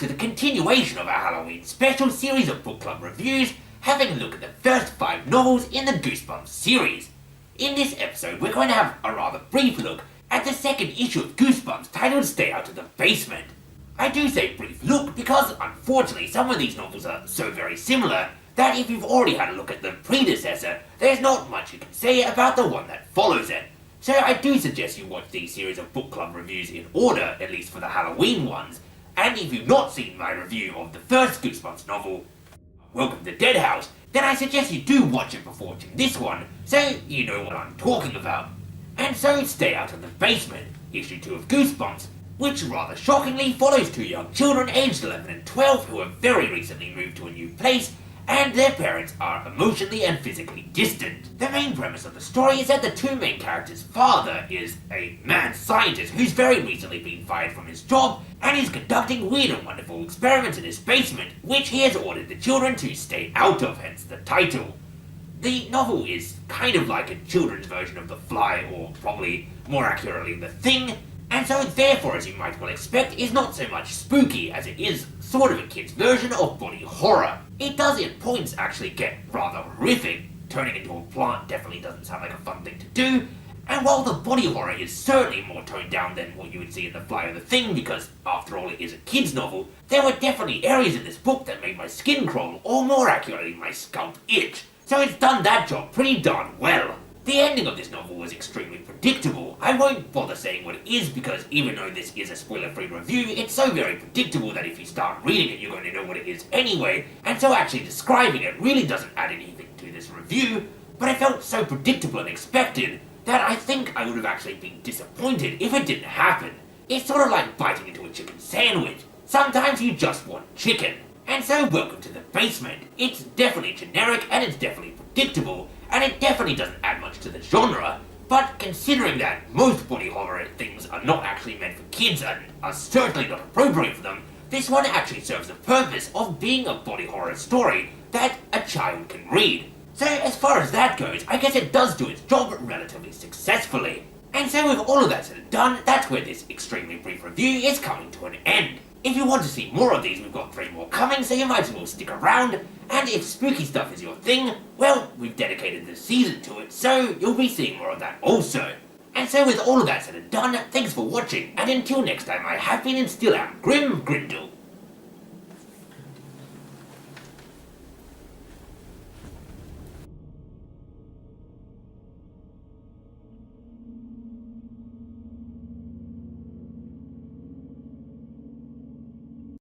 to the continuation of our Halloween special series of book club reviews, having a look at the first 5 novels in the Goosebumps series. In this episode, we're going to have a rather brief look at the second issue of Goosebumps titled Stay Out of the Basement. I do say brief look because, unfortunately, some of these novels are so very similar that if you've already had a look at the predecessor, there's not much you can say about the one that follows it. So I do suggest you watch these series of book club reviews in order, at least for the Halloween ones. And if you've not seen my review of the first Goosebumps novel, Welcome to Dead House, then I suggest you do watch it before watching this one, so you know what I'm talking about. And so Stay Out of the Basement, issue 2 of Goosebumps, which rather shockingly follows 2 young children aged 11 and 12 who have very recently moved to a new place, and their parents are emotionally and physically distant. The main premise of the story is that the 2 main characters' father is a mad scientist who's very recently been fired from his job and is conducting weird and wonderful experiments in his basement, which he has ordered the children to stay out of, hence the title. The novel is kind of like a children's version of The Fly, or probably more accurately The Thing, and so therefore, as you might well expect, is not so much spooky as it is sort of a kid's version of body horror. It does at points actually get rather horrific. Turning into a plant definitely doesn't sound like a fun thing to do, and while the body horror is certainly more toned down than what you would see in The Fly or The Thing, because after all it is a kid's novel, there were definitely areas in this book that made my skin crawl, or more accurately my scalp itch, so it's done that job pretty darn well. The ending of this novel was extremely predictable. I won't bother saying what it is because even though this is a spoiler-free review, it's so very predictable that if you start reading it, you're going to know what it is anyway, and so actually describing it really doesn't add anything to this review, but it felt so predictable and expected that I think I would have actually been disappointed if it didn't happen. It's sort of like biting into a chicken sandwich. Sometimes you just want chicken. And so Welcome to the Basement. It's definitely generic and it's definitely predictable, and it definitely doesn't add much to the genre, but considering that most body horror things are not actually meant for kids and are certainly not appropriate for them, this one actually serves the purpose of being a body horror story that a child can read. So as far as that goes, I guess it does do its job relatively successfully. And so with all of that said and done, that's where this extremely brief review is coming to an end. If you want to see more of these, we've got 3 more coming, so you might as well stick around. And if spooky stuff is your thing, well, we've dedicated this season to it, so you'll be seeing more of that also. And so with all of that said and done, thanks for watching, and until next time, I have been and still am Grim Grindle.